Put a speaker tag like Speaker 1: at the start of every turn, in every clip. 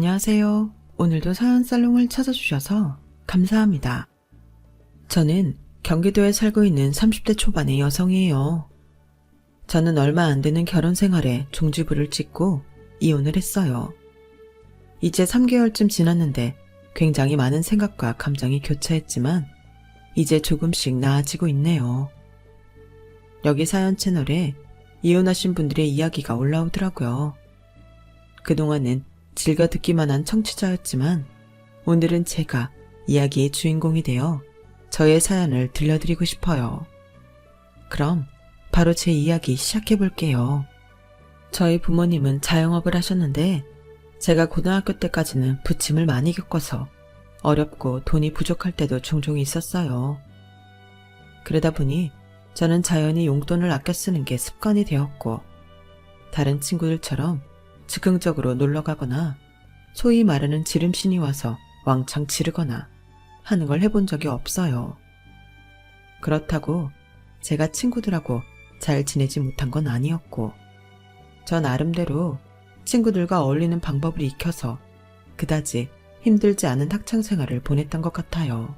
Speaker 1: 안녕하세요. 오늘도 사연살롱을 찾아주셔서 감사합니다. 저는 경기도에 살고 있는 30대 초반의 여성이에요. 저는 얼마 안 되는 결혼 생활에 종지부를 찍고 이혼을 했어요. 이제 3개월쯤 지났는데 굉장히 많은 생각과 감정이 교차했지만 이제 조금씩 나아지고 있네요. 여기 사연 채널에 이혼하신 분들의 이야기가 올라오더라고요. 그동안은 즐겨 듣기만 한 청취자였지만 오늘은 제가 이야기의 주인공이 되어 저의 사연을 들려드리고 싶어요. 그럼 바로 제 이야기 시작해 볼게요. 저희 부모님은 자영업을 하셨는데 제가 고등학교 때까지는 부침을 많이 겪어서 어렵고 돈이 부족할 때도 종종 있었어요. 그러다 보니 저는 자연히 용돈을 아껴 쓰는 게 습관이 되었고 다른 친구들처럼 즉흥적으로 놀러가거나 소위 말하는 지름신이 와서 왕창 지르거나 하는 걸 해본 적이 없어요. 그렇다고 제가 친구들하고 잘 지내지 못한 건 아니었고 저 나름대로 친구들과 어울리는 방법을 익혀서 그다지 힘들지 않은 학창생활을 보냈던 것 같아요.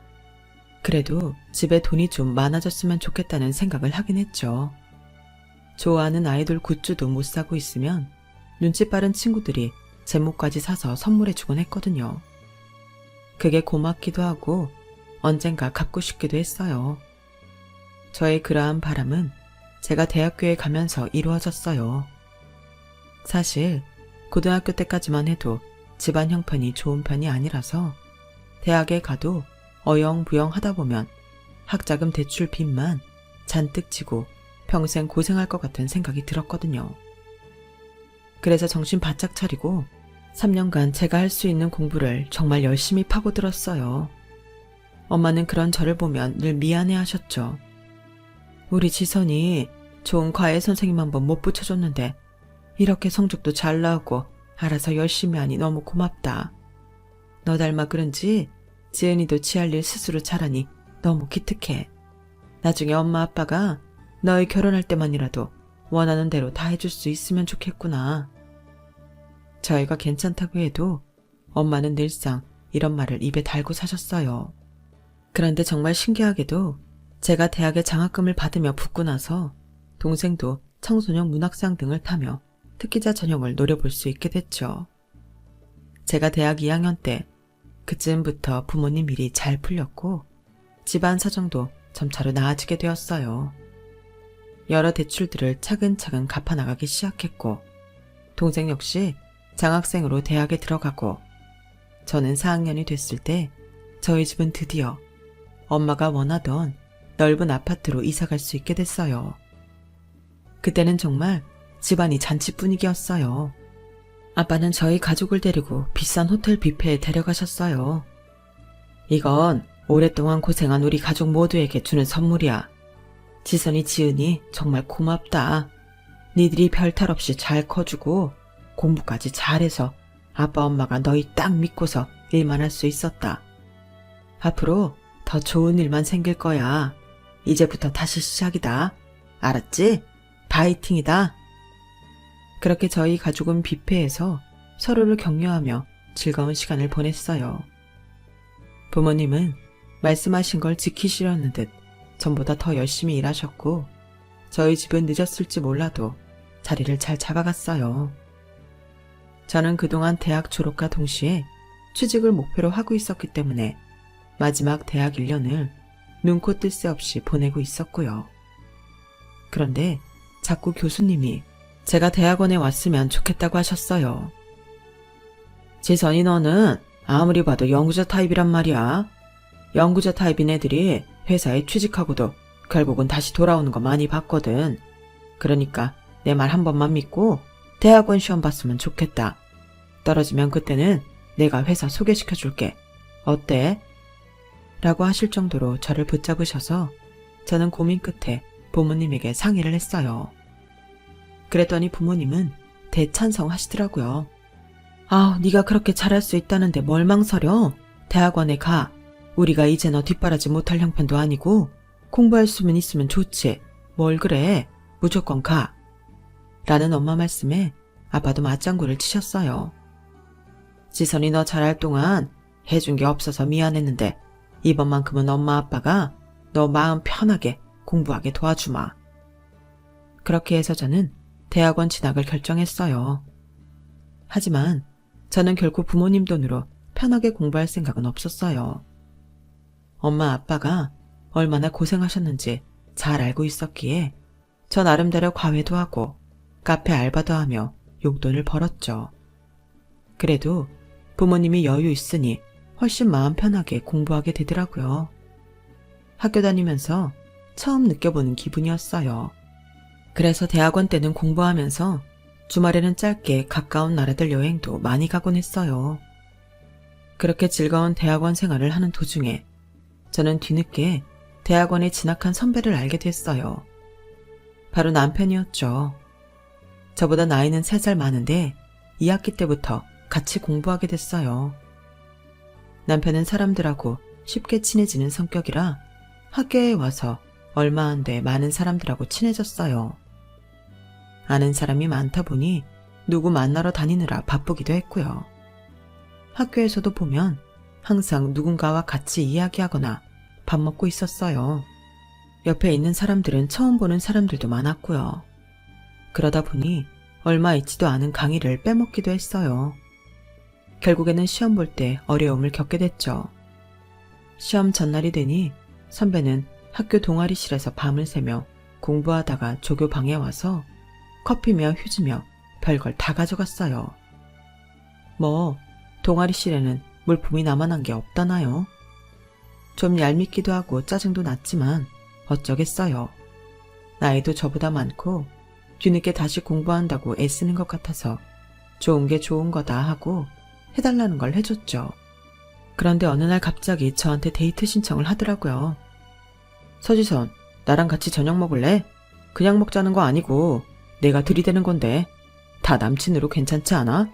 Speaker 1: 그래도 집에 돈이 좀 많아졌으면 좋겠다는 생각을 하긴 했죠. 좋아하는 아이돌 굿즈도 못 사고 있으면 눈치 빠른 친구들이 제목까지 사서 선물해주곤 했거든요. 그게 고맙기도 하고 언젠가 갚고 싶기도 했어요. 저의 그러한 바람은 제가 대학교에 가면서 이루어졌어요. 사실 고등학교 때까지만 해도 집안 형편이 좋은 편이 아니라서 대학에 가도 어영부영 하다 보면 학자금 대출 빚만 잔뜩 지고 평생 고생할 것 같은 생각이 들었거든요. 그래서 정신 바짝 차리고 3년간 제가 할 수 있는 공부를 정말 열심히 파고들었어요. 엄마는 그런 저를 보면 늘 미안해 하셨죠. 우리 지선이 좋은 과외 선생님 한번 못 붙여줬는데 이렇게 성적도 잘 나오고 알아서 열심히 하니 너무 고맙다. 너 닮아 그런지 지은이도 지 할 일 스스로 잘하니 너무 기특해. 나중에 엄마 아빠가 너희 결혼할 때만이라도 원하는 대로 다 해줄 수 있으면 좋겠구나. 저희가 괜찮다고 해도 엄마는 늘상 이런 말을 입에 달고 사셨어요. 그런데 정말 신기하게도 제가 대학에 장학금을 받으며 붙고 나서 동생도 청소년 문학상 등을 타며 특기자 전형을 노려볼 수 있게 됐죠. 제가 대학 2학년 때 그쯤부터 부모님 일이 잘 풀렸고 집안 사정도 점차로 나아지게 되었어요. 여러 대출들을 차근차근 갚아나가기 시작했고 동생 역시 장학생으로 대학에 들어가고 저는 4학년이 됐을 때 저희 집은 드디어 엄마가 원하던 넓은 아파트로 이사갈 수 있게 됐어요. 그때는 정말 집안이 잔치 분위기였어요. 아빠는 저희 가족을 데리고 비싼 호텔 뷔페에 데려가셨어요. 이건 오랫동안 고생한 우리 가족 모두에게 주는 선물이야. 지선이 지은이 정말 고맙다. 니들이 별탈 없이 잘 커주고 공부까지 잘해서 아빠 엄마가 너희 딱 믿고서 일만 할 수 있었다. 앞으로 더 좋은 일만 생길 거야. 이제부터 다시 시작이다. 알았지? 파이팅이다. 그렇게 저희 가족은 뷔페에서 서로를 격려하며 즐거운 시간을 보냈어요. 부모님은 말씀하신 걸 지키시려는 듯 전보다 더 열심히 일하셨고 저희 집은 늦었을지 몰라도 자리를 잘 잡아갔어요. 저는 그동안 대학 졸업과 동시에 취직을 목표로 하고 있었기 때문에 마지막 대학 1년을 눈코 뜰 새 없이 보내고 있었고요. 그런데 자꾸 교수님이 제가 대학원에 왔으면 좋겠다고 하셨어요. 지선이 너는 아무리 봐도 연구자 타입이란 말이야. 연구자 타입인 애들이 회사에 취직하고도 결국은 다시 돌아오는 거 많이 봤거든. 그러니까 내 말 한 번만 믿고 대학원 시험 봤으면 좋겠다. 떨어지면 그때는 내가 회사 소개시켜 줄게. 어때? 라고 하실 정도로 저를 붙잡으셔서 저는 고민 끝에 부모님에게 상의를 했어요. 그랬더니 부모님은 대찬성하시더라고요. 아, 네가 그렇게 잘할 수 있다는데 뭘 망설여? 대학원에 가. 우리가 이제 너 뒷바라지 못할 형편도 아니고 공부할 수만 있으면 좋지. 뭘 그래? 무조건 가. 라는 엄마 말씀에 아빠도 맞장구를 치셨어요. 지선이 너 잘할 동안 해준 게 없어서 미안했는데 이번만큼은 엄마 아빠가 너 마음 편하게 공부하게 도와주마. 그렇게 해서 저는 대학원 진학을 결정했어요. 하지만 저는 결코 부모님 돈으로 편하게 공부할 생각은 없었어요. 엄마 아빠가 얼마나 고생하셨는지 잘 알고 있었기에 저 나름대로 과외도 하고 카페 알바도 하며 용돈을 벌었죠. 그래도 부모님이 여유 있으니 훨씬 마음 편하게 공부하게 되더라고요. 학교 다니면서 처음 느껴보는 기분이었어요. 그래서 대학원 때는 공부하면서 주말에는 짧게 가까운 나라들 여행도 많이 가곤 했어요. 그렇게 즐거운 대학원 생활을 하는 도중에 저는 뒤늦게 대학원에 진학한 선배를 알게 됐어요. 바로 남편이었죠. 저보다 나이는 3살 많은데 2학기 때부터 같이 공부하게 됐어요. 남편은 사람들하고 쉽게 친해지는 성격이라 학교에 와서 얼마 안 돼 많은 사람들하고 친해졌어요. 아는 사람이 많다 보니 누구 만나러 다니느라 바쁘기도 했고요. 학교에서도 보면 항상 누군가와 같이 이야기하거나 밥 먹고 있었어요. 옆에 있는 사람들은 처음 보는 사람들도 많았고요. 그러다 보니 얼마 있지도 않은 강의를 빼먹기도 했어요. 결국에는 시험 볼 때 어려움을 겪게 됐죠. 시험 전날이 되니 선배는 학교 동아리실에서 밤을 새며 공부하다가 조교 방에 와서 커피며 휴지며 별걸 다 가져갔어요. 뭐 동아리실에는 물품이 남아난 게 없다나요? 좀 얄밉기도 하고 짜증도 났지만 어쩌겠어요. 나이도 저보다 많고 뒤늦게 다시 공부한다고 애쓰는 것 같아서 좋은 게 좋은 거다 하고 해달라는 걸 해줬죠. 그런데 어느 날 갑자기 저한테 데이트 신청을 하더라고요. 서지선, 나랑 같이 저녁 먹을래? 그냥 먹자는 거 아니고 내가 들이대는 건데 다 남친으로 괜찮지 않아?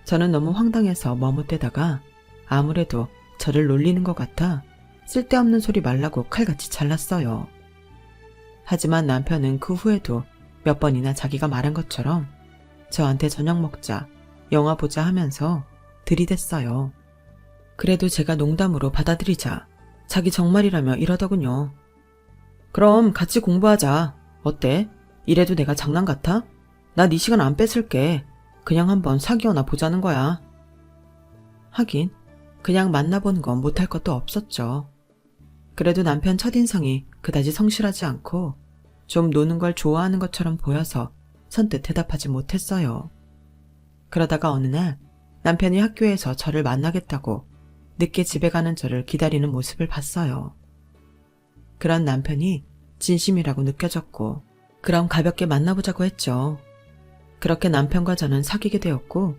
Speaker 1: 저는 너무 황당해서 머뭇대다가 아무래도 저를 놀리는 것 같아 쓸데없는 소리 말라고 칼같이 잘랐어요. 하지만 남편은 그 후에도 몇 번이나 자기가 말한 것처럼 저한테 저녁 먹자, 영화 보자 하면서 들이댔어요. 그래도 제가 농담으로 받아들이자 자기 정말이라며 이러더군요. 그럼 같이 공부하자. 어때? 이래도 내가 장난 같아? 나 네 시간 안 뺏을게. 그냥 한번 사귀어나 보자는 거야. 하긴 그냥 만나보는 건 못할 것도 없었죠. 그래도 남편 첫인상이 그다지 성실하지 않고 좀 노는 걸 좋아하는 것처럼 보여서 선뜻 대답하지 못했어요. 그러다가 어느 날 남편이 학교에서 저를 만나겠다고 늦게 집에 가는 저를 기다리는 모습을 봤어요. 그런 남편이 진심이라고 느껴졌고 그럼 가볍게 만나보자고 했죠. 그렇게 남편과 저는 사귀게 되었고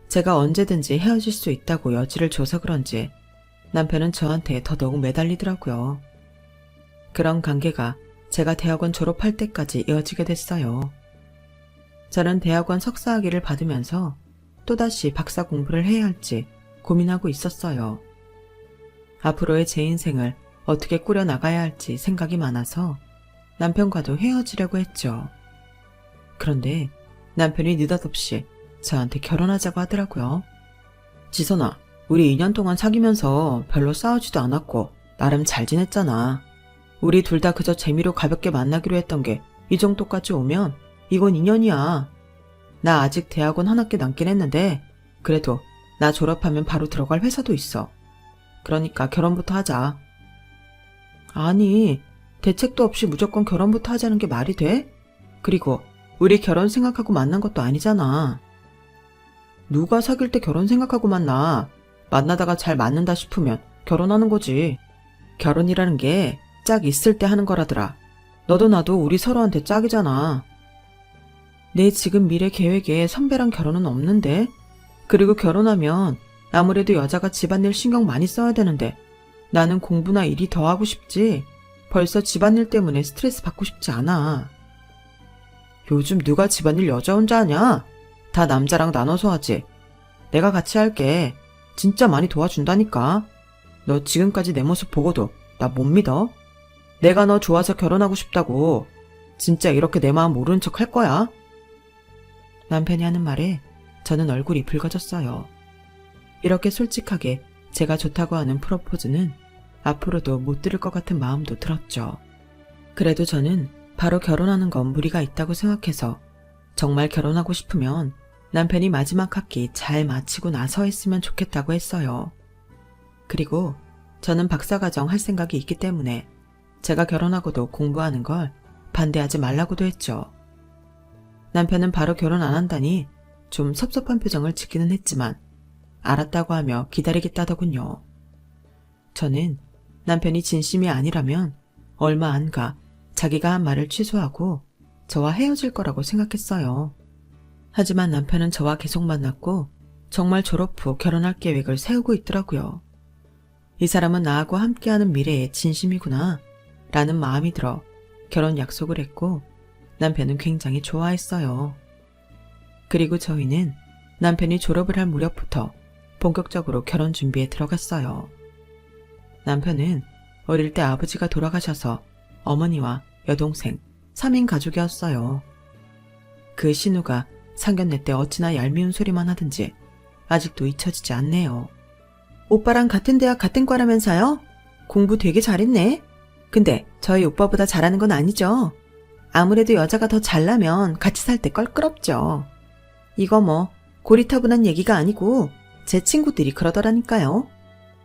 Speaker 1: 제가 언제든지 헤어질 수 있다고 여지를 줘서 그런지 남편은 저한테 더더욱 매달리더라고요. 그런 관계가 제가 대학원 졸업할 때까지 이어지게 됐어요. 저는 대학원 석사학위를 받으면서 또다시 박사 공부를 해야 할지 고민하고 있었어요. 앞으로의 제 인생을 어떻게 꾸려나가야 할지 생각이 많아서 남편과도 헤어지려고 했죠. 그런데 남편이 느닷없이 저한테 결혼하자고 하더라고요. 지선아, 우리 2년 동안 사귀면서 별로 싸우지도 않았고 나름 잘 지냈잖아. 우리 둘 다 그저 재미로 가볍게 만나기로 했던 게 이 정도까지 오면 이건 인연이야. 나 아직 대학원 한 학기 남긴 했는데 그래도 나 졸업하면 바로 들어갈 회사도 있어. 그러니까 결혼부터 하자. 아니, 대책도 없이 무조건 결혼부터 하자는 게 말이 돼? 그리고 우리 결혼 생각하고 만난 것도 아니잖아. 누가 사귈 때 결혼 생각하고 만나? 만나다가 잘 맞는다 싶으면 결혼하는 거지. 결혼이라는 게 짝 있을 때 하는 거라더라. 너도 나도 우리 서로한테 짝이잖아. 내 지금 미래 계획에 선배랑 결혼은 없는데? 그리고 결혼하면 아무래도 여자가 집안일 신경 많이 써야 되는데 나는 공부나 일이 더 하고 싶지 벌써 집안일 때문에 스트레스 받고 싶지 않아. 요즘 누가 집안일 여자 혼자 하냐? 다 남자랑 나눠서 하지. 내가 같이 할게. 진짜 많이 도와준다니까. 너 지금까지 내 모습 보고도 나 못 믿어? 내가 너 좋아서 결혼하고 싶다고 진짜 이렇게 내 마음 모르는 척 할 거야? 남편이 하는 말에 저는 얼굴이 붉어졌어요. 이렇게 솔직하게 제가 좋다고 하는 프로포즈는 앞으로도 못 들을 것 같은 마음도 들었죠. 그래도 저는 바로 결혼하는 건 무리가 있다고 생각해서 정말 결혼하고 싶으면 남편이 마지막 학기 잘 마치고 나서 했으면 좋겠다고 했어요. 그리고 저는 박사과정 할 생각이 있기 때문에 제가 결혼하고도 공부하는 걸 반대하지 말라고도 했죠. 남편은 바로 결혼 안 한다니 좀 섭섭한 표정을 짓기는 했지만 알았다고 하며 기다리겠다더군요. 저는 남편이 진심이 아니라면 얼마 안 가 자기가 한 말을 취소하고 저와 헤어질 거라고 생각했어요. 하지만 남편은 저와 계속 만났고 정말 졸업 후 결혼할 계획을 세우고 있더라고요. 이 사람은 나하고 함께하는 미래에 진심이구나 라는 마음이 들어 결혼 약속을 했고 남편은 굉장히 좋아했어요. 그리고 저희는 남편이 졸업을 할 무렵부터 본격적으로 결혼 준비에 들어갔어요. 남편은 어릴 때 아버지가 돌아가셔서 어머니와 여동생 3인 가족이었어요. 그 신우가 상견례 때 어찌나 얄미운 소리만 하든지 아직도 잊혀지지 않네요. 오빠랑 같은 대학 같은 과라면서요? 공부 되게 잘했네. 근데 저희 오빠보다 잘하는 건 아니죠. 아무래도 여자가 더 잘나면 같이 살 때 껄끄럽죠. 이거 뭐 고리타분한 얘기가 아니고 제 친구들이 그러더라니까요.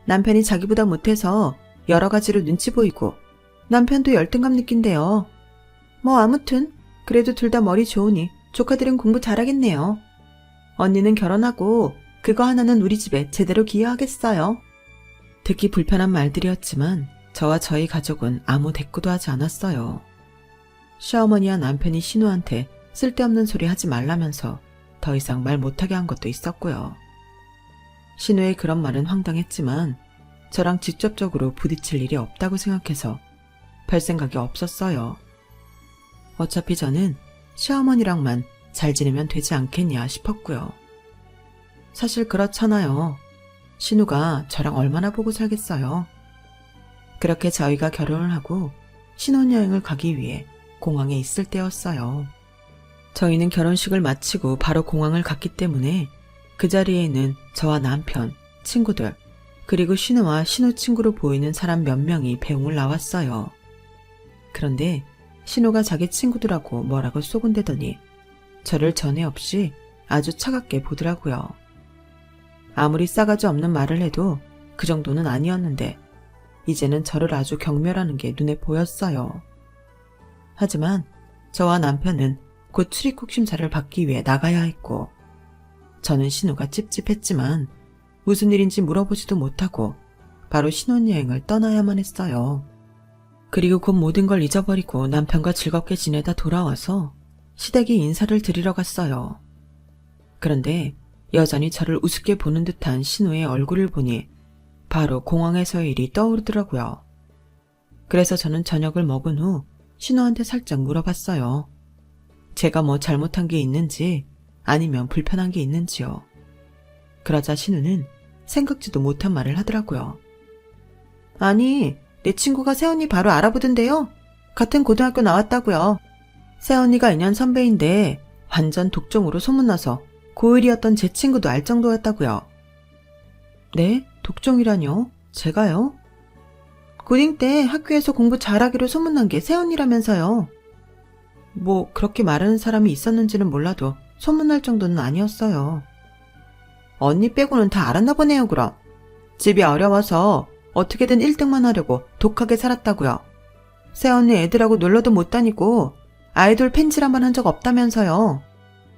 Speaker 1: 남편이 자기보다 못해서 여러 가지로 눈치 보이고 남편도 열등감 느낀대요. 뭐 아무튼 그래도 둘 다 머리 좋으니 조카들은 공부 잘하겠네요. 언니는 결혼하고 그거 하나는 우리 집에 제대로 기여하겠어요. 듣기 불편한 말들이었지만 저와 저희 가족은 아무 대꾸도 하지 않았어요. 시어머니와 남편이 신우한테 쓸데없는 소리 하지 말라면서 더 이상 말 못하게 한 것도 있었고요. 신우의 그런 말은 황당했지만 저랑 직접적으로 부딪힐 일이 없다고 생각해서 별 생각이 없었어요. 어차피 저는 시어머니랑만 잘 지내면 되지 않겠냐 싶었고요. 사실 그렇잖아요. 신우가 저랑 얼마나 보고 살겠어요. 그렇게 저희가 결혼을 하고 신혼여행을 가기 위해 공항에 있을 때였어요. 저희는 결혼식을 마치고 바로 공항을 갔기 때문에 그 자리에는 저와 남편, 친구들, 그리고 신우와 신우 친구로 보이는 사람 몇 명이 배웅을 나왔어요. 그런데 신우가 자기 친구들하고 뭐라고 쏘곤대더니 저를 전에 없이 아주 차갑게 보더라고요. 아무리 싸가지 없는 말을 해도 그 정도는 아니었는데 이제는 저를 아주 경멸하는 게 눈에 보였어요. 하지만 저와 남편은 곧 출입국 심사를 받기 위해 나가야 했고 저는 신우가 찝찝했지만 무슨 일인지 물어보지도 못하고 바로 신혼여행을 떠나야만 했어요. 그리고 곧 모든 걸 잊어버리고 남편과 즐겁게 지내다 돌아와서 시댁에 인사를 드리러 갔어요. 그런데 여전히 저를 우습게 보는 듯한 신우의 얼굴을 보니 바로 공항에서의 일이 떠오르더라고요. 그래서 저는 저녁을 먹은 후 신우한테 살짝 물어봤어요. 제가 뭐 잘못한 게 있는지 아니면 불편한 게 있는지요. 그러자 신우는 생각지도 못한 말을 하더라고요. 아니, 내 친구가 새언니 바로 알아보던데요. 같은 고등학교 나왔다고요. 새언니가 2년 선배인데 완전 독종으로 소문나서 고1이었던 제 친구도 알 정도였다고요. 네? 독종이라뇨? 제가요? 고딩 때 학교에서 공부 잘하기로 소문난 게 새언니라면서요. 뭐 그렇게 말하는 사람이 있었는지는 몰라도 소문날 정도는 아니었어요. 언니 빼고는 다 알았나 보네요, 그럼. 집이 어려워서 어떻게든 1등만 하려고 독하게 살았다고요. 새언니 애들하고 놀러도 못 다니고 아이돌 팬질한번 한 적 없다면서요.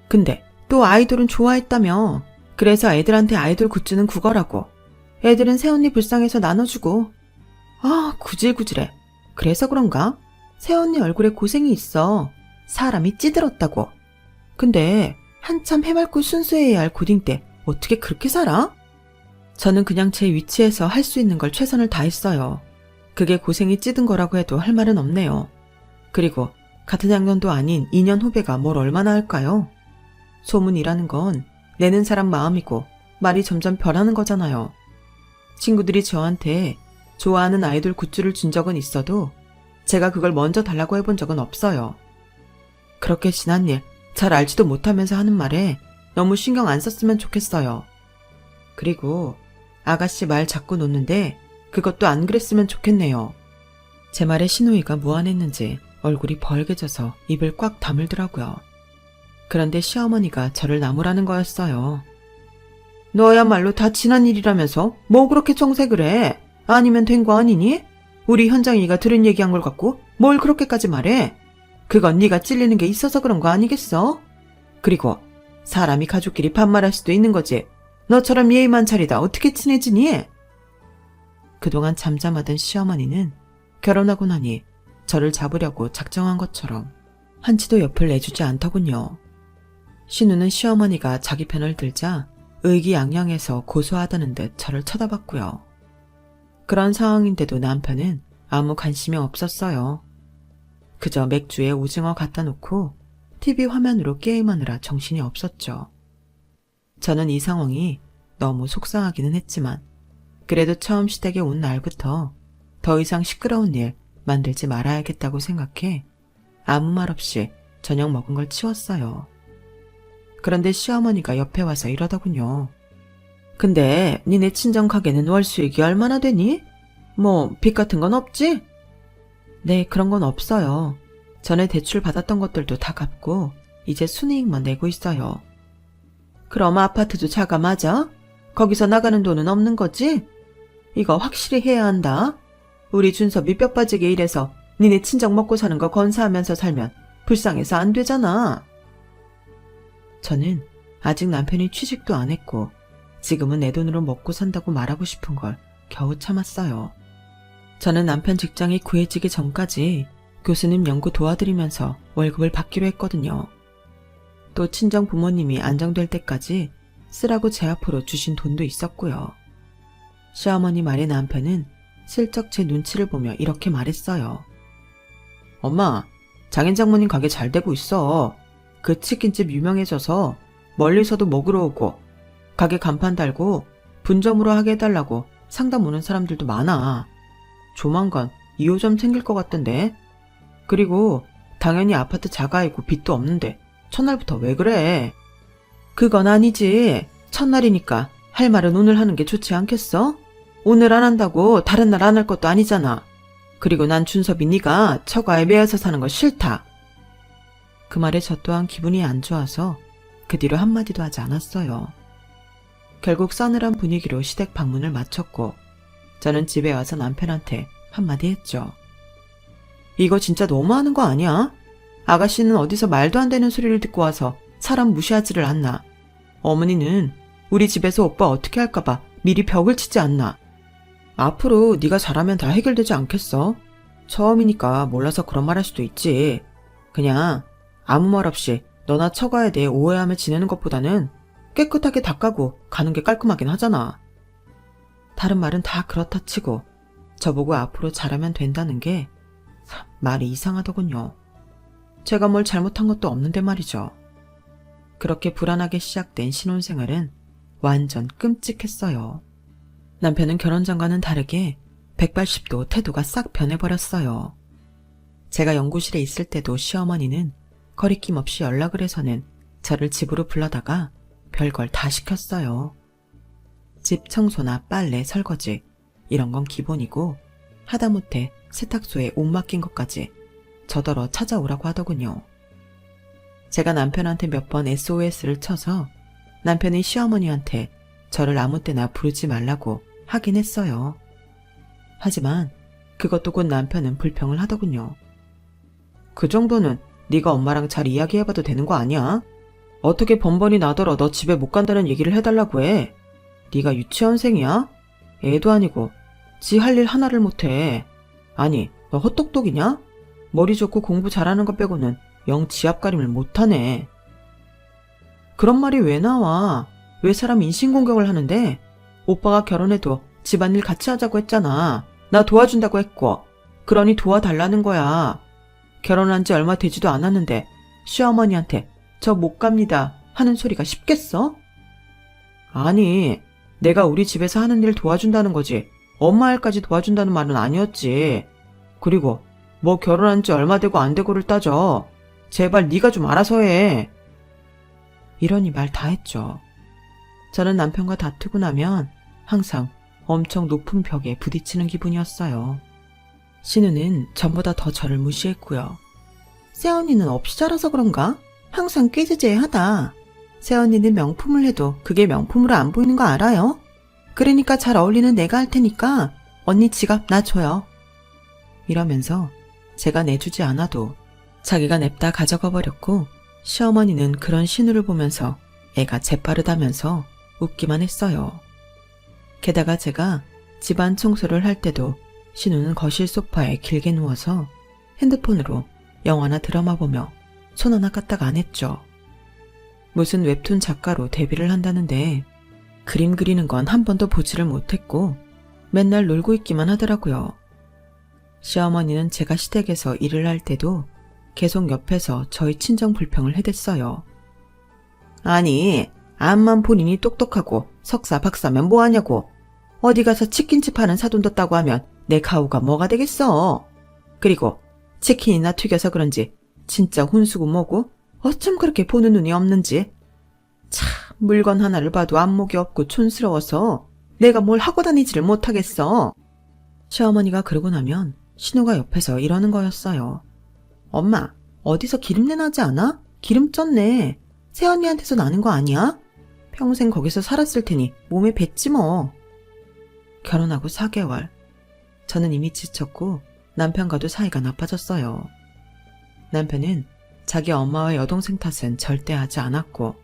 Speaker 1: 근데 또 아이돌은 좋아했다며. 그래서 애들한테 아이돌 굿즈는 구걸하고 애들은 새언니 불쌍해서 나눠주고. 아, 구질구질해. 그래서 그런가? 새언니 얼굴에 고생이 있어. 사람이 찌들었다고. 근데 한참 해맑고 순수해야 할 고딩 때 어떻게 그렇게 살아? 저는 그냥 제 위치에서 할 수 있는 걸 최선을 다했어요. 그게 고생이 찌든 거라고 해도 할 말은 없네요. 그리고 같은 학년도 아닌 2년 후배가 뭘 얼마나 할까요? 소문이라는 건 내는 사람 마음이고 말이 점점 변하는 거잖아요. 친구들이 저한테 좋아하는 아이돌 굿즈를 준 적은 있어도 제가 그걸 먼저 달라고 해본 적은 없어요. 그렇게 지난 일 잘 알지도 못하면서 하는 말에 너무 신경 안 썼으면 좋겠어요. 그리고 아가씨 말 자꾸 놓는데 그것도 안 그랬으면 좋겠네요. 제 말에 신우이가 무안했는지 얼굴이 벌개져서 입을 꽉 다물더라고요. 그런데 시어머니가 저를 나무라는 거였어요. 너야말로 다 지난 일이라면서 뭐 그렇게 정색을 해? 아니면 된 거 아니니? 우리 현장이가 들은 얘기한 걸 갖고 뭘 그렇게까지 말해? 그건 네가 찔리는 게 있어서 그런 거 아니겠어? 그리고 사람이 가족끼리 반말할 수도 있는 거지. 너처럼 예의만 차리다 어떻게 친해지니? 그동안 잠잠하던 시어머니는 결혼하고 나니 저를 잡으려고 작정한 것처럼 한치도 옆을 내주지 않더군요. 신우는 시어머니가 자기 편을 들자 의기양양해서 고소하다는 듯 저를 쳐다봤고요. 그런 상황인데도 남편은 아무 관심이 없었어요. 그저 맥주에 오징어 갖다 놓고 TV 화면으로 게임하느라 정신이 없었죠. 저는 이 상황이 너무 속상하기는 했지만 그래도 처음 시댁에 온 날부터 더 이상 시끄러운 일 만들지 말아야겠다고 생각해 아무 말 없이 저녁 먹은 걸 치웠어요. 그런데 시어머니가 옆에 와서 이러더군요. 근데 니네 친정 가게는 월 수익이 얼마나 되니? 뭐 빚 같은 건 없지? 네, 그런 건 없어요. 전에 대출 받았던 것들도 다 갚고 이제 순이익만 내고 있어요. 그럼 아파트도 자가맞아? 거기서 나가는 돈은 없는 거지? 이거 확실히 해야 한다. 우리 준섭이 뼈 빠지게 일해서 니네 친정 먹고 사는 거 건사하면서 살면 불쌍해서 안 되잖아. 저는 아직 남편이 취직도 안 했고 지금은 내 돈으로 먹고 산다고 말하고 싶은 걸 겨우 참았어요. 저는 남편 직장이 구해지기 전까지 교수님 연구 도와드리면서 월급을 받기로 했거든요. 또 친정 부모님이 안정될 때까지 쓰라고 제 앞으로 주신 돈도 있었고요. 시어머니 말에 남편은 슬쩍 제 눈치를 보며 이렇게 말했어요. 엄마, 장인 장모님 가게 잘 되고 있어. 그 치킨집 유명해져서 멀리서도 먹으러 오고 가게 간판 달고 분점으로 하게 해달라고 상담 오는 사람들도 많아. 조만간 2호점 생길 것 같던데. 그리고 당연히 아파트 자가이고 빚도 없는데 첫날부터 왜 그래? 그건 아니지. 첫날이니까 할 말은 오늘 하는 게 좋지 않겠어? 오늘 안 한다고 다른 날 안 할 것도 아니잖아. 그리고 난 준섭이 네가 처가에 매여서 사는 거 싫다. 그 말에 저 또한 기분이 안 좋아서 그 뒤로 한마디도 하지 않았어요. 결국 싸늘한 분위기로 시댁 방문을 마쳤고 저는 집에 와서 남편한테 한마디 했죠. 이거 진짜 너무하는 거 아니야? 아가씨는 어디서 말도 안 되는 소리를 듣고 와서 사람 무시하지를 않나. 어머니는 우리 집에서 오빠 어떻게 할까봐 미리 벽을 치지 않나. 앞으로 네가 잘하면 다 해결되지 않겠어? 처음이니까 몰라서 그런 말 할 수도 있지. 그냥 아무 말 없이 너나 처가에 대해 오해하며 지내는 것보다는 깨끗하게 닦아고 가는 게 깔끔하긴 하잖아. 다른 말은 다 그렇다 치고 저보고 앞으로 잘하면 된다는 게 말이 이상하더군요. 제가 뭘 잘못한 것도 없는데 말이죠. 그렇게 불안하게 시작된 신혼생활은 완전 끔찍했어요. 남편은 결혼 전과는 다르게 180도 태도가 싹 변해버렸어요. 제가 연구실에 있을 때도 시어머니는 거리낌 없이 연락을 해서는 저를 집으로 불러다가 별걸 다 시켰어요. 집 청소나 빨래, 설거지 이런 건 기본이고 하다못해 세탁소에 옷 맡긴 것까지 저더러 찾아오라고 하더군요. 제가 남편한테 몇 번 SOS를 쳐서 남편이 시어머니한테 저를 아무 때나 부르지 말라고 하긴 했어요. 하지만 그것도 곧 남편은 불평을 하더군요. 그 정도는 네가 엄마랑 잘 이야기해봐도 되는 거 아니야? 어떻게 번번이 나더러 너 집에 못 간다는 얘기를 해달라고 해? 네가 유치원생이야? 애도 아니고 지 할 일 하나를 못해. 아니, 너 헛똑똑이냐? 머리 좋고 공부 잘하는 것 빼고는 영 지압가림을 못하네. 그런 말이 왜 나와? 왜 사람 인신공격을 하는데? 오빠가 결혼해도 집안일 같이 하자고 했잖아. 나 도와준다고 했고. 그러니 도와달라는 거야. 결혼한 지 얼마 되지도 않았는데 시어머니한테 저 못 갑니다 하는 소리가 쉽겠어? 아니, 내가 우리 집에서 하는 일 도와준다는 거지 엄마 일까지 도와준다는 말은 아니었지. 그리고 뭐 결혼한 지 얼마 되고 안 되고를 따져. 제발 네가 좀 알아서 해. 이러니 말 다 했죠. 저는 남편과 다투고 나면 항상 엄청 높은 벽에 부딪히는 기분이었어요. 신우는 전보다 더 저를 무시했고요. 새언니는 없이 자라서 그런가? 항상 꾀지재하다. 새언니는 명품을 해도 그게 명품으로 안 보이는 거 알아요? 그러니까 잘 어울리는 내가 할 테니까 언니 지갑 나 줘요. 이러면서 제가 내주지 않아도 자기가 냅다 가져가 버렸고, 시어머니는 그런 신우를 보면서 애가 재빠르다면서 웃기만 했어요. 게다가 제가 집안 청소를 할 때도 신우는 거실 소파에 길게 누워서 핸드폰으로 영화나 드라마 보며 손 하나 까딱 안 했죠. 무슨 웹툰 작가로 데뷔를 한다는데 그림 그리는 건 한 번도 보지를 못했고 맨날 놀고 있기만 하더라고요. 시어머니는 제가 시댁에서 일을 할 때도 계속 옆에서 저희 친정 불평을 해댔어요. 아니, 암만 본인이 똑똑하고 석사 박사면 뭐하냐고. 어디 가서 치킨집 하는 사돈 뒀다고 하면 내 가오가 뭐가 되겠어. 그리고 치킨이나 튀겨서 그런지 진짜 혼수고 뭐고 어쩜 그렇게 보는 눈이 없는지. 참, 물건 하나를 봐도 안목이 없고 촌스러워서 내가 뭘 하고 다니지를 못하겠어. 시어머니가 그러고 나면 신우가 옆에서 이러는 거였어요. 엄마, 어디서 기름내 나지 않아? 기름 쪘네. 새언니한테서 나는 거 아니야? 평생 거기서 살았을 테니 몸에 뱄지 뭐. 결혼하고 4개월. 저는 이미 지쳤고 남편과도 사이가 나빠졌어요. 남편은 자기 엄마와 여동생 탓은 절대 하지 않았고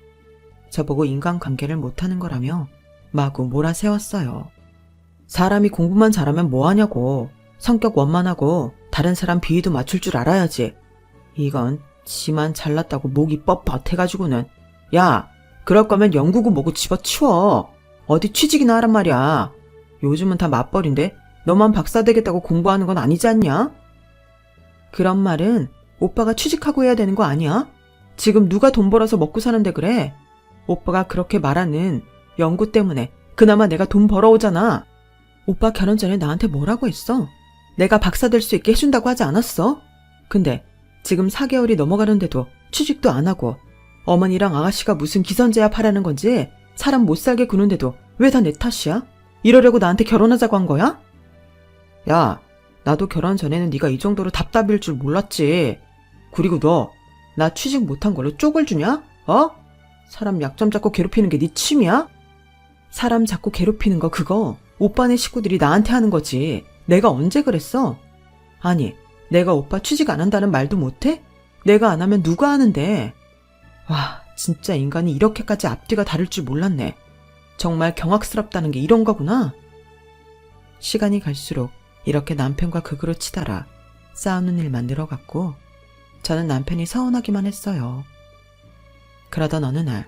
Speaker 1: 저보고 인간관계를 못하는 거라며 마구 몰아세웠어요. 사람이 공부만 잘하면 뭐하냐고. 성격 원만하고 다른 사람 비위도 맞출 줄 알아야지. 이건 지만 잘났다고 목이 뻣뻣해가지고는. 야, 그럴 거면 영구고 뭐고 집어치워. 어디 취직이나 하란 말이야. 요즘은 다 맞벌인데 너만 박사 되겠다고 공부하는 건 아니지 않냐? 그런 말은 오빠가 취직하고 해야 되는 거 아니야? 지금 누가 돈 벌어서 먹고 사는데 그래? 오빠가 그렇게 말하는 연구 때문에 그나마 내가 돈 벌어오잖아. 오빠 결혼 전에 나한테 뭐라고 했어? 내가 박사 될 수 있게 해준다고 하지 않았어? 근데 지금 4개월이 넘어가는데도 취직도 안 하고 어머니랑 아가씨가 무슨 기선제압 하라는 건지 사람 못 살게 구는데도 왜 다 내 탓이야? 이러려고 나한테 결혼하자고 한 거야? 야, 나도 결혼 전에는 네가 이 정도로 답답일 줄 몰랐지. 그리고 너 나 취직 못한 걸로 쪽을 주냐? 어? 사람 약점 잡고 괴롭히는 게 네 취미야? 사람 자꾸 괴롭히는 거 그거 오빠네 식구들이 나한테 하는 거지. 내가 언제 그랬어? 아니, 내가 오빠 취직 안 한다는 말도 못해? 내가 안 하면 누가 하는데. 와, 진짜 인간이 이렇게까지 앞뒤가 다를 줄 몰랐네. 정말 경악스럽다는 게 이런 거구나. 시간이 갈수록 이렇게 남편과 극으로 치달아 싸우는 일만 늘어갔고 저는 남편이 서운하기만 했어요. 그러던 어느 날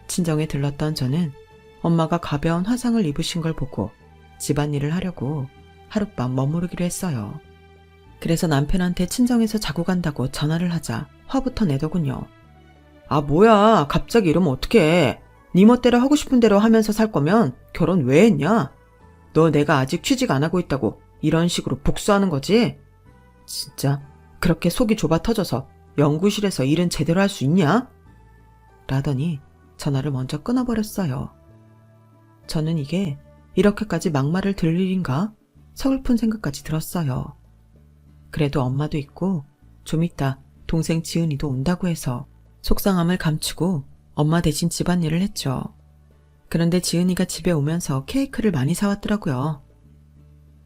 Speaker 1: 친정에 들렀던 저는 엄마가 가벼운 화상을 입으신 걸 보고 집안일을 하려고 하룻밤 머무르기로 했어요. 그래서 남편한테 친정에서 자고 간다고 전화를 하자 화부터 내더군요. 아, 뭐야, 갑자기 이러면 어떡해. 네 멋대로 하고 싶은 대로 하면서 살 거면 결혼 왜 했냐? 너 내가 아직 취직 안 하고 있다고 이런 식으로 복수하는 거지? 진짜 그렇게 속이 좁아 터져서 연구실에서 일은 제대로 할 수 있냐? 라더니 전화를 먼저 끊어버렸어요. 저는 이게 이렇게까지 막말을 들을 일인가? 서글픈 생각까지 들었어요. 그래도 엄마도 있고 좀 이따 동생 지은이도 온다고 해서 속상함을 감추고 엄마 대신 집안일을 했죠. 그런데 지은이가 집에 오면서 케이크를 많이 사왔더라고요.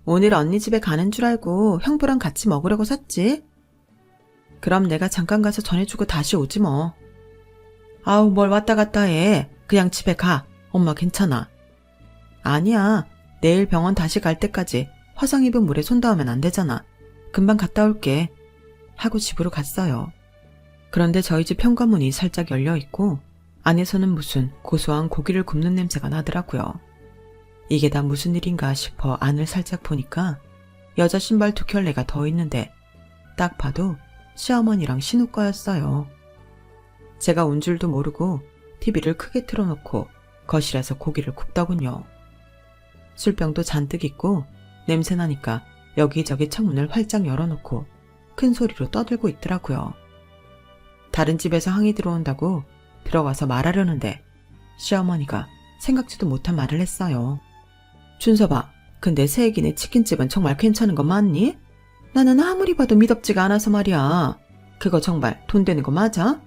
Speaker 1: 오늘 언니 집에 가는 줄 알고 형부랑 같이 먹으려고 샀지? 그럼 내가 잠깐 가서 전해주고 다시 오지 뭐. 아우, 뭘 왔다 갔다 해. 그냥 집에 가. 엄마 괜찮아. 아니야. 내일 병원 다시 갈 때까지 화상 입은 물에 손 닿으면 안 되잖아. 금방 갔다 올게. 하고 집으로 갔어요. 그런데 저희 집 현관문이 살짝 열려있고 안에서는 무슨 고소한 고기를 굽는 냄새가 나더라고요. 이게 다 무슨 일인가 싶어 안을 살짝 보니까 여자 신발 2켤레가 더 있는데 딱 봐도 시어머니랑 신우 거였어요. 제가 온 줄도 모르고 TV를 크게 틀어놓고 거실에서 고기를 굽더군요. 술병도 잔뜩 있고 냄새나니까 여기저기 창문을 활짝 열어놓고 큰 소리로 떠들고 있더라고요. 다른 집에서 항이 들어온다고 들어가서 말하려는데 시어머니가 생각지도 못한 말을 했어요. 준서봐, 근데 새애기네 치킨집은 정말 괜찮은 거 맞니? 나는 아무리 봐도 미덥지가 않아서 말이야. 그거 정말 돈 되는 거 맞아?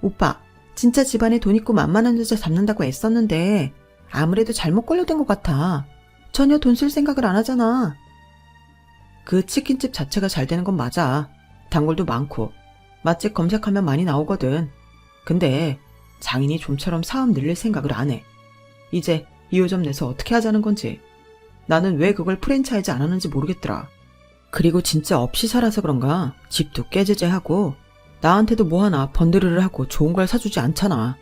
Speaker 1: 오빠, 진짜 집안에 돈 있고 만만한 여자 잡는다고 애썼는데 아무래도 잘못 걸려든 것 같아. 전혀 돈 쓸 생각을 안 하잖아. 그 치킨집 자체가 잘 되는 건 맞아. 단골도 많고 맛집 검색하면 많이 나오거든. 근데 장인이 좀처럼 사업 늘릴 생각을 안 해. 이제 2호점 내서 어떻게 하자는 건지. 나는 왜 그걸 프랜차이즈 안 하는지 모르겠더라. 그리고 진짜 없이 살아서 그런가 집도 깨제제하고 나한테도 뭐 하나 번드르르 하고 좋은 걸 사주지 않잖아.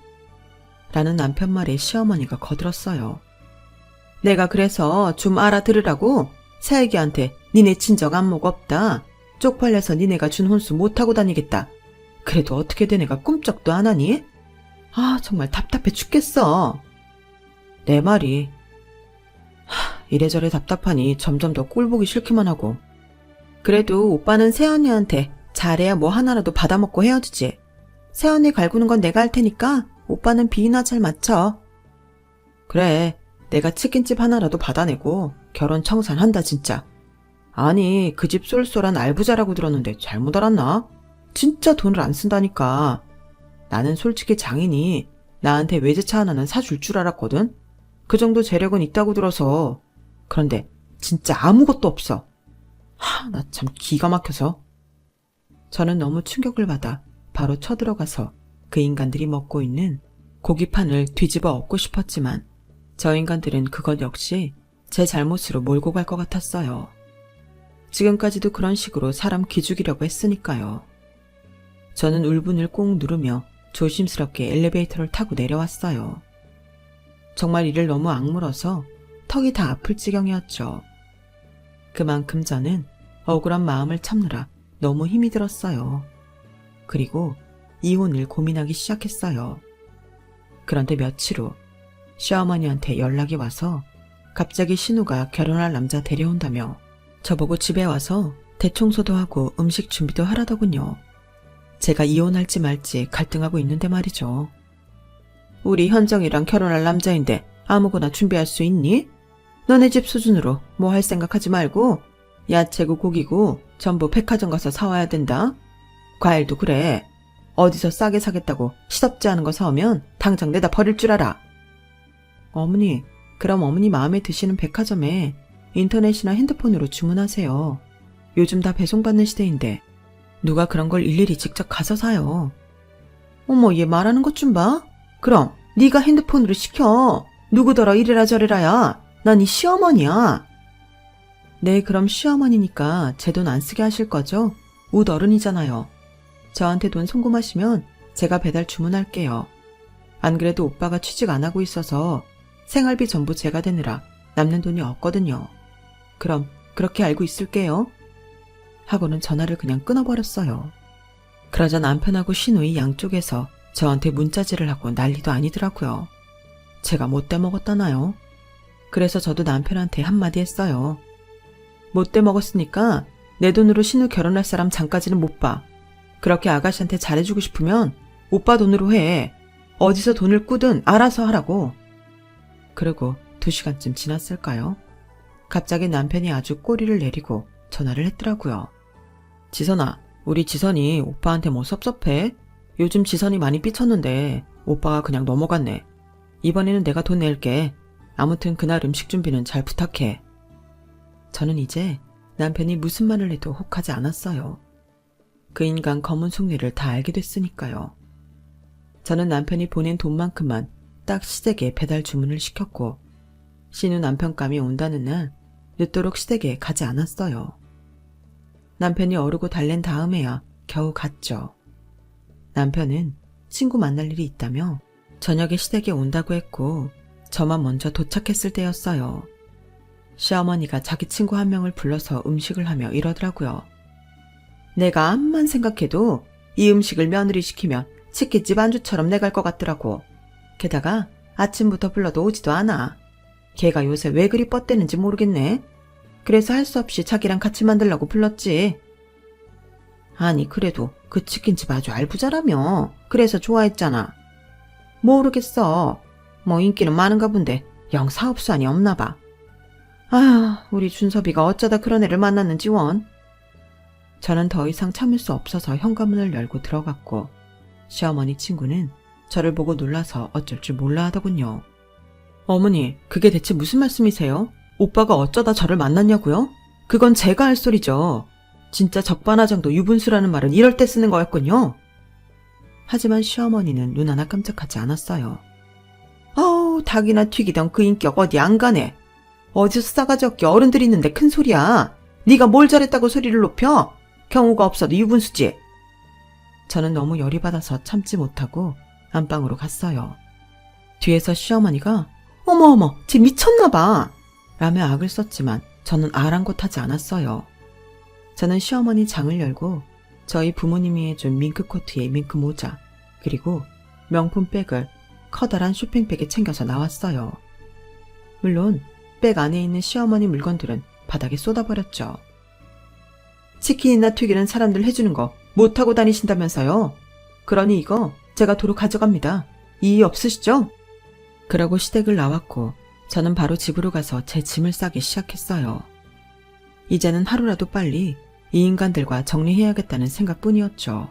Speaker 1: 라는 남편 말에 시어머니가 거들었어요. 내가 그래서 좀 알아들으라고 새애기한테 니네 친정 안목 없다. 쪽팔려서 니네가 준 혼수 못하고 다니겠다. 그래도 어떻게 된 애가 꿈쩍도 안 하니? 아, 정말 답답해 죽겠어. 내 말이. 이래저래 답답하니 점점 더 꼴보기 싫기만 하고. 그래도 오빠는 새언니한테 잘해야 뭐 하나라도 받아먹고 헤어지지. 새언니 갈구는 건 내가 할 테니까 오빠는 비위나 잘 맞춰. 그래, 내가 치킨집 하나라도 받아내고 결혼 청산한다 진짜. 아니, 그 집 쏠쏠한 알부자라고 들었는데 잘못 알았나? 진짜 돈을 안 쓴다니까. 나는 솔직히 장인이 나한테 외제차 하나는 사줄 줄 알았거든. 그 정도 재력은 있다고 들어서. 그런데 진짜 아무것도 없어. 나 참 기가 막혀서. 저는 너무 충격을 받아 바로 쳐들어가서 그 인간들이 먹고 있는 고기판을 뒤집어 엎고 싶었지만 저 인간들은 그것 역시 제 잘못으로 몰고 갈 것 같았어요. 지금까지도 그런 식으로 사람 기죽이려고 했으니까요. 저는 울분을 꾹 누르며 조심스럽게 엘리베이터를 타고 내려왔어요. 정말 이를 너무 악물어서 턱이 다 아플 지경이었죠. 그만큼 저는 억울한 마음을 참느라 너무 힘이 들었어요. 그리고 이혼을 고민하기 시작했어요. 그런데 며칠 후 시어머니한테 연락이 와서 갑자기 신우가 결혼할 남자 데려온다며 저보고 집에 와서 대청소도 하고 음식 준비도 하라더군요. 제가 이혼할지 말지 갈등하고 있는데 말이죠. 우리 현정이랑 결혼할 남자인데 아무거나 준비할 수 있니? 너네 집 수준으로 뭐 할 생각하지 말고 야채고 고기고 전부 백화점 가서 사와야 된다. 과일도 그래. 어디서 싸게 사겠다고 시덥지 않은 거 사오면 당장 내다 버릴 줄 알아. 어머니, 그럼 어머니 마음에 드시는 백화점에 인터넷이나 핸드폰으로 주문하세요. 요즘 다 배송받는 시대인데 누가 그런 걸 일일이 직접 가서 사요. 어머, 얘 말하는 것 좀 봐. 그럼 네가 핸드폰으로 시켜. 누구더러 이래라 저래라야. 난 이 시어머니야. 네, 그럼 시어머니니까 제 돈 안 쓰게 하실 거죠? 웃 어른이잖아요. 저한테 돈 송금하시면 제가 배달 주문할게요. 안 그래도 오빠가 취직 안 하고 있어서 생활비 전부 제가 대느라 남는 돈이 없거든요. 그럼 그렇게 알고 있을게요. 하고는 전화를 그냥 끊어버렸어요. 그러자 남편하고 시누이 양쪽에서 저한테 문자질을 하고 난리도 아니더라고요. 제가 못돼 먹었다나요? 그래서 저도 남편한테 한마디 했어요. 못돼 먹었으니까 내 돈으로 신우 결혼할 사람 장까지는 못 봐. 그렇게 아가씨한테 잘해주고 싶으면 오빠 돈으로 해. 어디서 돈을 꾸든 알아서 하라고. 그리고 2시간쯤 지났을까요? 갑자기 남편이 아주 꼬리를 내리고 전화를 했더라고요. 지선아, 우리 지선이 오빠한테 뭐 섭섭해? 요즘 지선이 많이 삐쳤는데 오빠가 그냥 넘어갔네. 이번에는 내가 돈 낼게. 아무튼 그날 음식 준비는 잘 부탁해. 저는 이제 남편이 무슨 말을 해도 혹하지 않았어요. 그 인간 검은 속내를 다 알게 됐으니까요. 저는 남편이 보낸 돈만큼만 딱 시댁에 배달 주문을 시켰고 신우 남편감이 온다는 날 늦도록 시댁에 가지 않았어요. 남편이 어르고 달랜 다음에야 겨우 갔죠. 남편은 친구 만날 일이 있다며 저녁에 시댁에 온다고 했고 저만 먼저 도착했을 때였어요. 시어머니가 자기 친구 한 명을 불러서 음식을 하며 이러더라고요. 내가 암만 생각해도 이 음식을 며느리 시키면 치킨집 안주처럼 내갈 것 같더라고. 게다가 아침부터 불러도 오지도 않아. 걔가 요새 왜 그리 뻗대는지 모르겠네. 그래서 할 수 없이 자기랑 같이 만들려고 불렀지. 아니, 그래도 그 치킨집 아주 알부자라며. 그래서 좋아했잖아. 모르겠어. 뭐 인기는 많은가 본데 영 사업수완이 없나 봐. 아, 우리 준섭이가 어쩌다 그런 애를 만났는지 원. 저는 더 이상 참을 수 없어서 현관문을 열고 들어갔고 시어머니 친구는 저를 보고 놀라서 어쩔 줄 몰라 하더군요. 어머니, 그게 대체 무슨 말씀이세요? 오빠가 어쩌다 저를 만났냐고요? 그건 제가 할 소리죠. 진짜 적반하장도 유분수라는 말은 이럴 때 쓰는 거였군요. 하지만 시어머니는 눈 하나 깜짝하지 않았어요. 아우, 닭이나 튀기던 그 인격 어디 안 가네. 어디서 싸가지 없게 어른들이 있는데 큰 소리야. 네가 뭘 잘했다고 소리를 높여? 경우가 없어도 유분수지. 저는 너무 열이 받아서 참지 못하고 안방으로 갔어요. 뒤에서 시어머니가 어머, 쟤 미쳤나 봐 라며 악을 썼지만 저는 아랑곳하지 않았어요. 저는 시어머니 장을 열고 저희 부모님이 해준 밍크코트에 밍크 모자 그리고 명품 백을 커다란 쇼핑백에 챙겨서 나왔어요. 물론 백 안에 있는 시어머니 물건들은 바닥에 쏟아버렸죠. 치킨이나 튀기는 사람들 해주는 거 못하고 다니신다면서요. 그러니 이거 제가 도로 가져갑니다. 이의 없으시죠? 그러고 시댁을 나왔고 저는 바로 집으로 가서 제 짐을 싸기 시작했어요. 이제는 하루라도 빨리 이 인간들과 정리해야겠다는 생각뿐이었죠.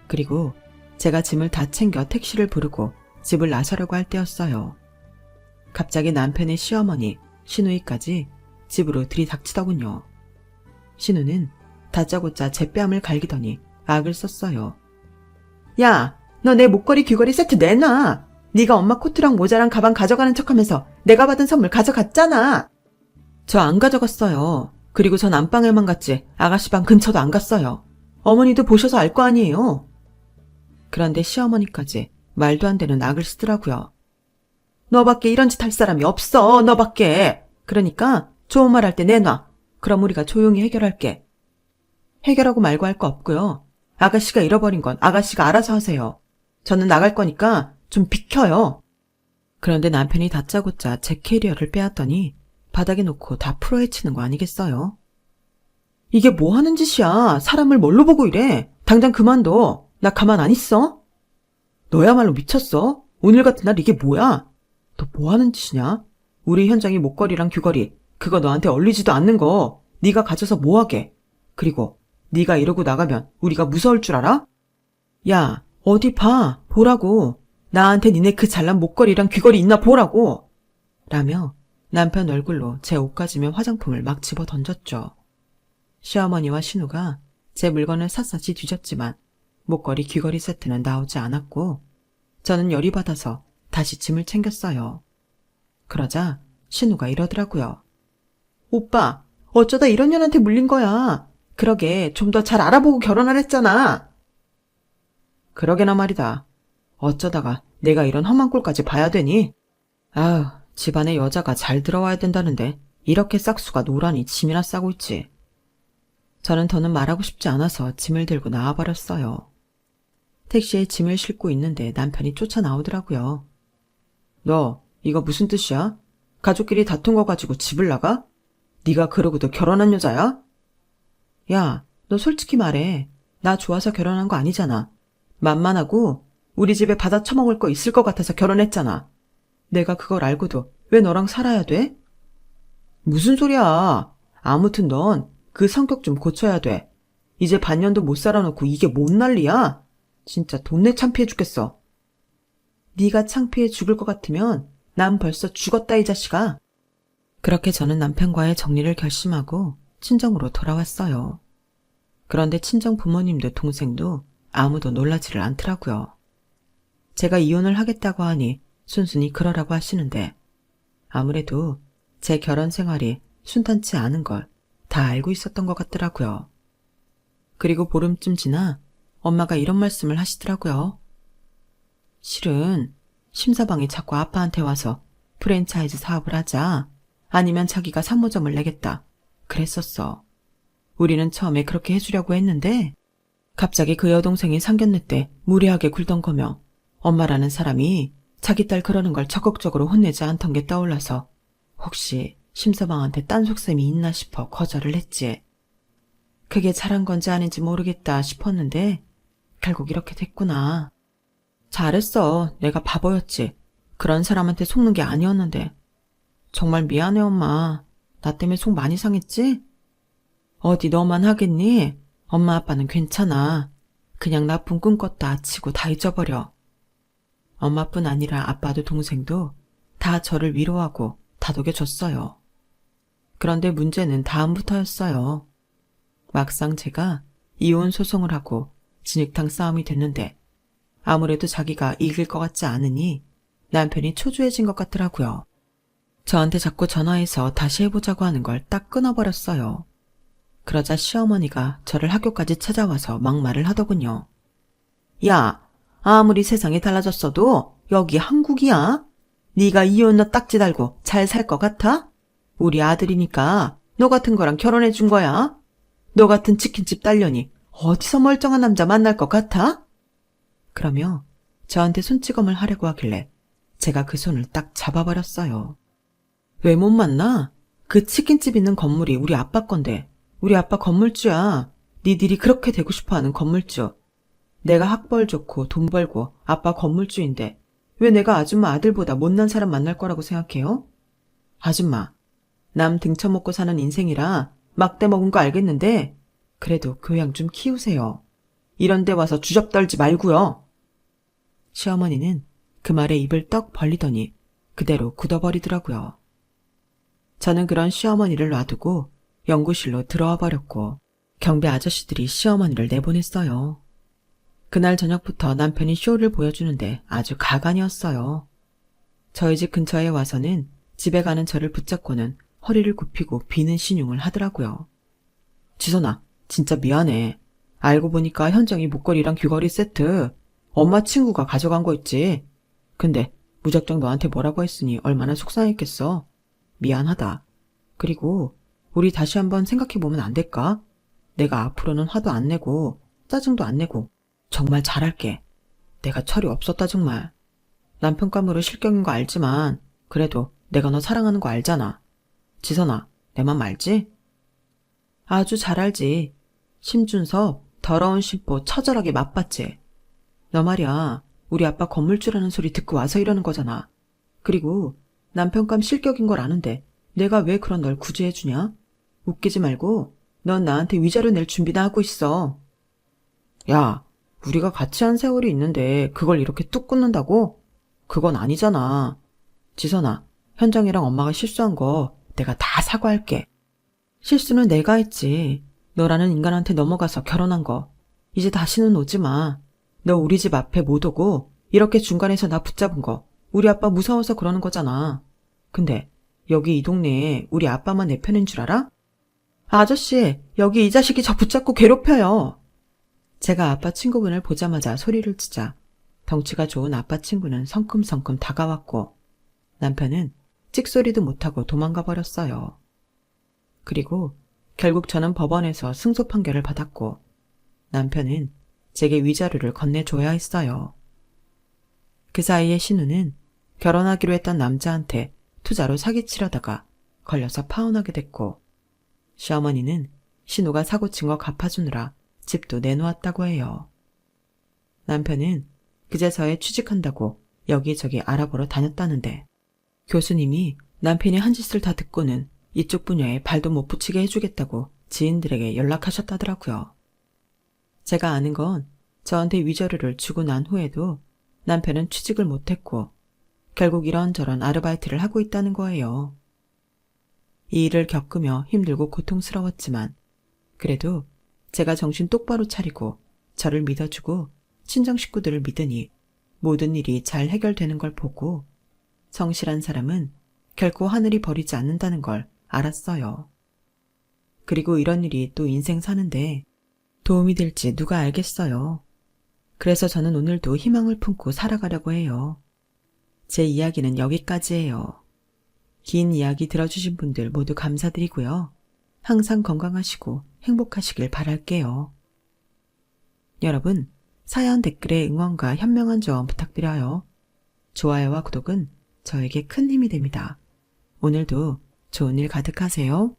Speaker 1: 그리고 제가 짐을 다 챙겨 택시를 부르고 집을 나서려고 할 때였어요. 갑자기 남편의 시어머니, 시누이까지 집으로 들이닥치더군요. 시누는 다짜고짜 제 뺨을 갈기더니 악을 썼어요. 야, 너 내 목걸이 귀걸이 세트 내놔. 네가 엄마 코트랑 모자랑 가방 가져가는 척하면서 내가 받은 선물 가져갔잖아. 저 안 가져갔어요. 그리고 전 안방에만 갔지 아가씨 방 근처도 안 갔어요. 어머니도 보셔서 알 거 아니에요. 그런데 시어머니까지 말도 안 되는 악을 쓰더라고요. 너밖에 이런 짓 할 사람이 없어. 너밖에. 그러니까 좋은 말 할 때 내놔. 그럼 우리가 조용히 해결할게. 해결하고 말고 할 거 없고요. 아가씨가 잃어버린 건 아가씨가 알아서 하세요. 저는 나갈 거니까 좀 비켜요. 그런데 남편이 다짜고짜 제 캐리어를 빼앗더니 바닥에 놓고 다 풀어헤치는 거 아니겠어요? 이게 뭐 하는 짓이야. 사람을 뭘로 보고 이래. 당장 그만둬. 나 가만 안 있어. 너야말로 미쳤어. 오늘 같은 날 이게 뭐야. 너 뭐 하는 짓이냐. 우리 현장이 목걸이랑 귀걸이 그거 너한테 어울리지도 않는 거 네가 가져서 뭐하게. 그리고 네가 이러고 나가면 우리가 무서울 줄 알아? 야, 어디 봐. 보라고. 나한테 니네 그 잘난 목걸이랑 귀걸이 있나 보라고. 라며 남편 얼굴로 제 옷가지며 화장품을 막 집어 던졌죠. 시어머니와 신우가 제 물건을 샅샅이 뒤졌지만 목걸이 귀걸이 세트는 나오지 않았고 저는 열이 받아서 다시 짐을 챙겼어요. 그러자 신우가 이러더라고요. 오빠, 어쩌다 이런 년한테 물린 거야. 그러게 좀 더 잘 알아보고 결혼하랬잖아. 그러게나 말이다. 어쩌다가 내가 이런 험한 꼴까지 봐야 되니? 아휴, 집안에 여자가 잘 들어와야 된다는데 이렇게 싹수가 노란이 짐이나 싸고 있지. 저는 더는 말하고 싶지 않아서 짐을 들고 나와버렸어요. 택시에 짐을 싣고 있는데 남편이 쫓아 나오더라고요. 너 이거 무슨 뜻이야? 가족끼리 다툰 거 가지고 집을 나가? 네가 그러고도 결혼한 여자야? 야, 너 솔직히 말해. 나 좋아서 결혼한 거 아니잖아. 만만하고 우리 집에 받아 처먹을 거 있을 것 같아서 결혼했잖아. 내가 그걸 알고도 왜 너랑 살아야 돼? 무슨 소리야. 아무튼 넌 그 성격 좀 고쳐야 돼. 이제 반년도 못 살아놓고 이게 뭔 난리야? 진짜 돈내 창피해 죽겠어. 네가 창피해 죽을 것 같으면 난 벌써 죽었다 이 자식아. 그렇게 저는 남편과의 정리를 결심하고 친정으로 돌아왔어요. 그런데 친정 부모님도 동생도 아무도 놀라지를 않더라고요. 제가 이혼을 하겠다고 하니 순순히 그러라고 하시는데 아무래도 제 결혼 생활이 순탄치 않은 걸 다 알고 있었던 것 같더라고요. 그리고 보름쯤 지나 엄마가 이런 말씀을 하시더라고요. 실은 심사방이 자꾸 아빠한테 와서 프랜차이즈 사업을 하자 아니면 자기가 상무점을 내겠다 그랬었어. 우리는 처음에 그렇게 해주려고 했는데 갑자기 그 여동생이 상견례 때 무례하게 굴던 거며 엄마라는 사람이 자기 딸 그러는 걸 적극적으로 혼내지 않던 게 떠올라서 혹시 심서방한테 딴 속셈이 있나 싶어 거절을 했지. 그게 잘한 건지 아닌지 모르겠다 싶었는데 결국 이렇게 됐구나. 잘했어. 내가 바보였지. 그런 사람한테 속는 게 아니었는데. 정말 미안해, 엄마. 나 때문에 속 많이 상했지? 어디 너만 하겠니? 엄마 아빠는 괜찮아. 그냥 나쁜 꿈 꿨다 치고 다 잊어버려. 엄마뿐 아니라 아빠도 동생도 다 저를 위로하고 다독여줬어요. 그런데 문제는 다음부터였어요. 막상 제가 이혼 소송을 하고 진흙탕 싸움이 됐는데 아무래도 자기가 이길 것 같지 않으니 남편이 초조해진 것 같더라고요. 저한테 자꾸 전화해서 다시 해보자고 하는 걸 딱 끊어버렸어요. 그러자 시어머니가 저를 학교까지 찾아와서 막말을 하더군요. 야, 아무리 세상이 달라졌어도 여기 한국이야? 네가 이혼녀 딱지 달고 잘 살 것 같아? 우리 아들이니까 너 같은 거랑 결혼해 준 거야. 너 같은 치킨집 딸년이 어디서 멀쩡한 남자 만날 것 같아? 그러며 저한테 손찌검을 하려고 하길래 제가 그 손을 딱 잡아버렸어요. 왜 못 만나? 그 치킨집 있는 건물이 우리 아빠 건데. 우리 아빠 건물주야. 니들이 그렇게 되고 싶어하는 건물주. 내가 학벌 좋고 돈 벌고 아빠 건물주인데 왜 내가 아줌마 아들보다 못난 사람 만날 거라고 생각해요? 아줌마, 남 등쳐먹고 사는 인생이라 막대 먹은 거 알겠는데 그래도 교양 좀 키우세요. 이런 데 와서 주접 떨지 말고요. 시어머니는 그 말에 입을 떡 벌리더니 그대로 굳어버리더라고요. 저는 그런 시어머니를 놔두고 연구실로 들어와 버렸고 경비 아저씨들이 시어머니를 내보냈어요. 그날 저녁부터 남편이 쇼를 보여주는데 아주 가관이었어요. 저희 집 근처에 와서는 집에 가는 저를 붙잡고는 허리를 굽히고 비는 신용을 하더라고요. 지선아, 진짜 미안해. 알고 보니까 현정이 목걸이랑 귀걸이 세트 엄마 친구가 가져간 거 있지. 근데 무작정 너한테 뭐라고 했으니 얼마나 속상했겠어. 미안하다. 그리고 우리 다시 한번 생각해보면 안 될까? 내가 앞으로는 화도 안 내고 짜증도 안 내고 정말 잘할게. 내가 철이 없었다 정말. 남편 감으로 실격인 거 알지만 그래도 내가 너 사랑하는 거 알잖아. 지선아, 내 맘 알지? 아주 잘 알지. 심준섭 더러운 심보 처절하게 맛봤지. 너 말이야 우리 아빠 건물주라는 소리 듣고 와서 이러는 거잖아. 그리고 남편감 실격인 걸 아는데 내가 왜 그런 널 구제해주냐? 웃기지 말고 넌 나한테 위자료 낼 준비나 하고 있어. 야, 우리가 같이 한 세월이 있는데 그걸 이렇게 뚝 끊는다고? 그건 아니잖아. 지선아, 현정이랑 엄마가 실수한 거 내가 다 사과할게. 실수는 내가 했지. 너라는 인간한테 넘어가서 결혼한 거. 이제 다시는 오지 마. 너 우리 집 앞에 못 오고 이렇게 중간에서 나 붙잡은 거 우리 아빠 무서워서 그러는 거잖아. 근데 여기 이 동네에 우리 아빠만 내 편인 줄 알아? 아저씨, 여기 이 자식이 저 붙잡고 괴롭혀요. 제가 아빠 친구분을 보자마자 소리를 치자 덩치가 좋은 아빠 친구는 성큼성큼 다가왔고 남편은 찍소리도 못하고 도망가 버렸어요. 그리고 결국 저는 법원에서 승소 판결을 받았고 남편은 제게 위자료를 건네줘야 했어요. 그 사이에 신우는 결혼하기로 했던 남자한테 투자로 사기치려다가 걸려서 파혼하게 됐고 시어머니는 신우가 사고친 거 갚아주느라 집도 내놓았다고 해요. 남편은 그제서야 취직한다고 여기저기 알아보러 다녔다는데 교수님이 남편이 한 짓을 다 듣고는 이쪽 분야에 발도 못 붙이게 해주겠다고 지인들에게 연락하셨다더라고요. 제가 아는 건 저한테 위자료를 주고 난 후에도 남편은 취직을 못했고 결국 이런저런 아르바이트를 하고 있다는 거예요. 이 일을 겪으며 힘들고 고통스러웠지만 그래도 제가 정신 똑바로 차리고 저를 믿어주고 친정 식구들을 믿으니 모든 일이 잘 해결되는 걸 보고 성실한 사람은 결코 하늘이 버리지 않는다는 걸 알았어요. 그리고 이런 일이 또 인생 사는데 도움이 될지 누가 알겠어요. 그래서 저는 오늘도 희망을 품고 살아가려고 해요. 제 이야기는 여기까지예요. 긴 이야기 들어주신 분들 모두 감사드리고요. 항상 건강하시고 행복하시길 바랄게요. 여러분, 사연 댓글에 응원과 현명한 조언 부탁드려요. 좋아요와 구독은 저에게 큰 힘이 됩니다. 오늘도 좋은 일 가득하세요.